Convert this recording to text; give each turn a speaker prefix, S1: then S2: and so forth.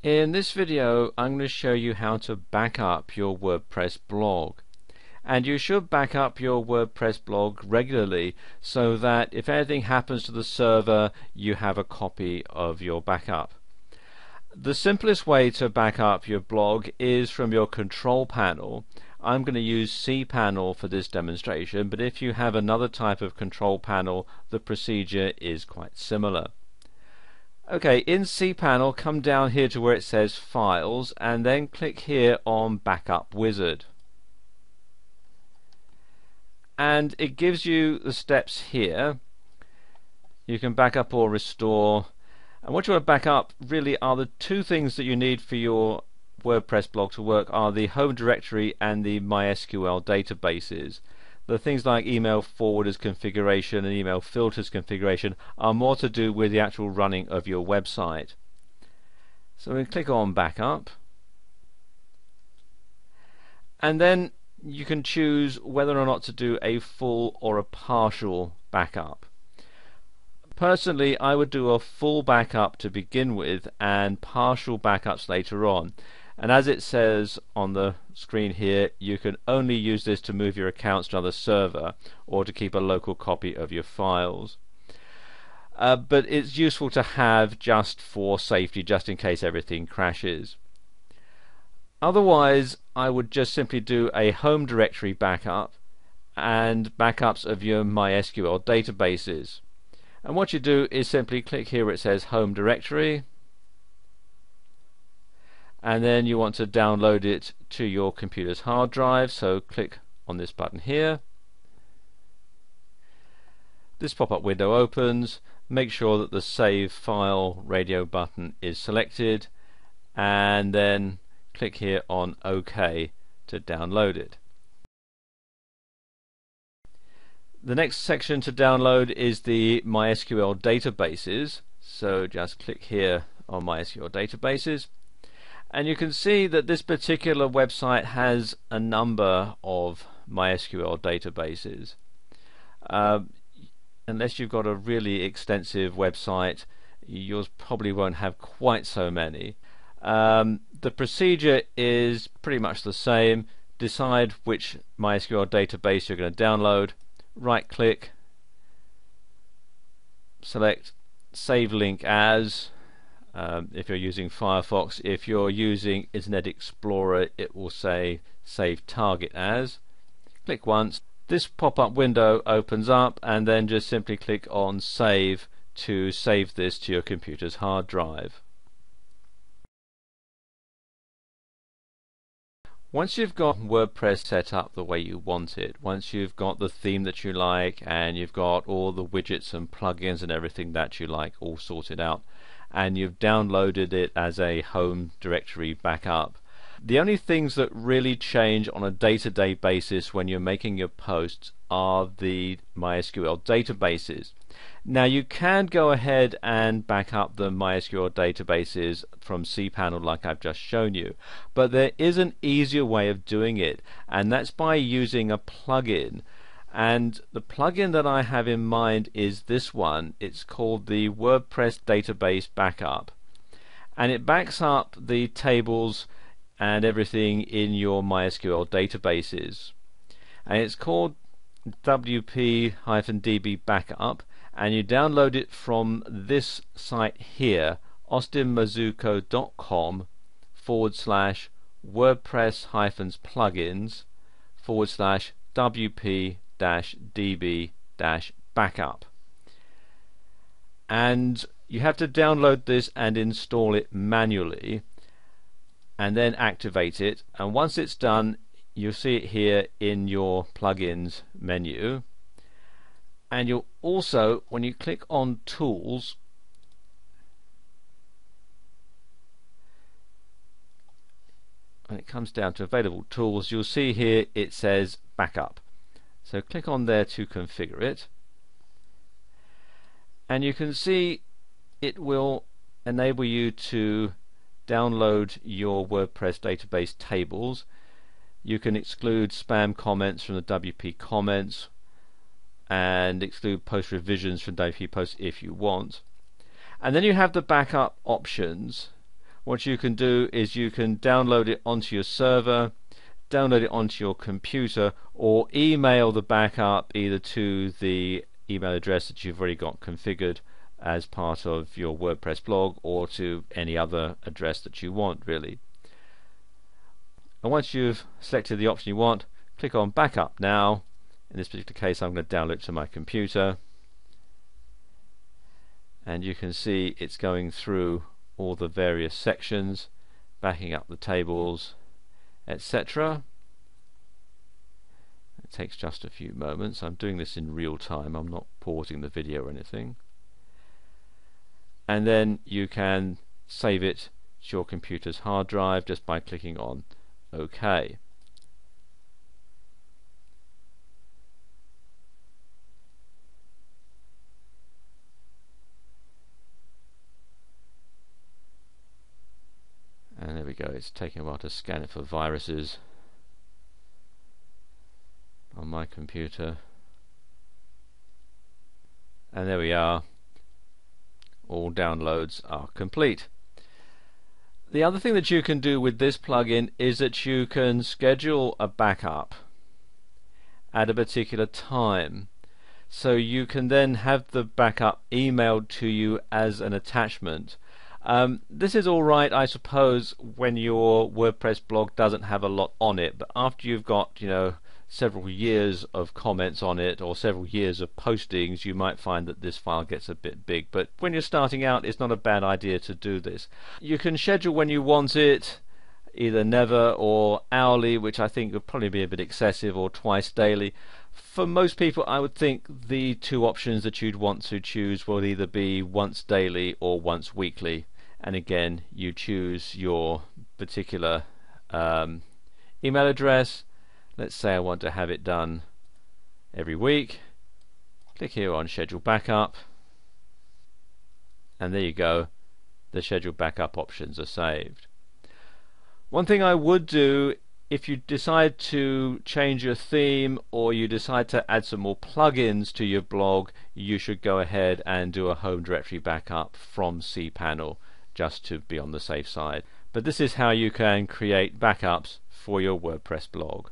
S1: In this video I'm going to show you how to back up your WordPress blog. And you should back up your WordPress blog regularly so that if anything happens to the server you have a copy of your backup. The simplest way to back up your blog is from your control panel. I'm going to use cPanel for this demonstration, but if you have another type of control panel the procedure is quite similar. Okay, in cPanel, come down here to where it says Files and then click here on Backup Wizard. And it gives you the steps here. You can back up or restore. And what you want to back up really are the two things that you need for your WordPress blog to work are the home directory and the MySQL databases. The things like email forwarders configuration and email filters configuration are more to do with the actual running of your website. So we click on Backup, and then you can choose whether or not to do a full or a partial backup. Personally, I would do a full backup to begin with and partial backups later on. And as it says on the screen here, you can only use this to move your accounts to another server or to keep a local copy of your files. But it's useful to have just for safety, just in case everything crashes. Otherwise, I would just simply do a home directory backup and backups of your MySQL databases. And what you do is simply click here where it says Home Directory, and then you want to download it to your computer's hard drive, so click on this button here. This pop-up window opens. Make sure that the Save File Radio button is selected, and then click here on OK to download it. The next section to download is the MySQL databases, so just click here on MySQL databases, and you can see that this particular website has a number of MySQL databases. Unless you've got a really extensive website, yours probably won't have quite so many. The procedure is pretty much the same. Decide which MySQL database you're going to download. Right click, select Save Link As. If you're using Firefox, if you're using Internet Explorer, it will say Save Target As. Click once. This pop-up window opens up, and then just simply click on Save to save this to your computer's hard drive. Once you've got WordPress set up the way you want it, once you've got the theme that you like and you've got all the widgets and plugins and everything that you like all sorted out, and you've downloaded it as a home directory backup, the only things that really change on a day-to-day basis when you're making your posts are the MySQL databases. Now you can go ahead and back up the MySQL databases from cPanel like I've just shown you, but there is an easier way of doing it, and that's by using a plugin. And the plugin that I have in mind is this one. It's called the WordPress Database Backup, and it backs up the tables and everything in your MySQL databases, and it's called WP-DB Backup, and you download it from this site here, austinmazzucco.com/WP-DB-backup, and you have to download this and install it manually and then activate it, and once it's done you'll see it here in your plugins menu. And you'll also, when you click on Tools, when it comes down to Available Tools, you'll see here it says Backup. So click on there to configure it, and you can see it will enable you to download your WordPress database tables. You can exclude spam comments from the WP comments and exclude post revisions from WP posts if you want. And then you have the backup options, what you can do is you can download it onto your server, download it onto your computer, or email the backup either to the email address that you've already got configured as part of your WordPress blog, or to any other address that you want, really. And once you've selected the option you want, click on Backup Now. In this particular case, I'm going to download it to my computer, and you can see it's going through all the various sections, backing up the tables, etc. It takes just a few moments. I'm doing this in real time, I'm not pausing the video or anything. And then you can save it to your computer's hard drive just by clicking on OK. And there we go, it's taking a while to scan it for viruses on my computer. And there we are, all downloads are complete. The other thing that you can do with this plugin is that you can schedule a backup at a particular time. So you can then have the backup emailed to you as an attachment. This is alright, I suppose, when your WordPress blog doesn't have a lot on it, but after you've got, several years of comments on it or several years of postings, you might find that this file gets a bit big. But when you're starting out, it's not a bad idea to do this. You can schedule when you want it, either never or hourly, which I think would probably be a bit excessive, or twice daily. For most people, I would think the two options that you'd want to choose will either be once daily or once weekly. And again, you choose your particular email address. Let's say I want to have it done every week. Click here on Schedule Backup, and there you go, the Schedule Backup options are saved. One thing I would do, if you decide to change your theme or you decide to add some more plugins to your blog, you should go ahead and do a home directory backup from cPanel, just to be on the safe side. But this is how you can create backups for your WordPress blog.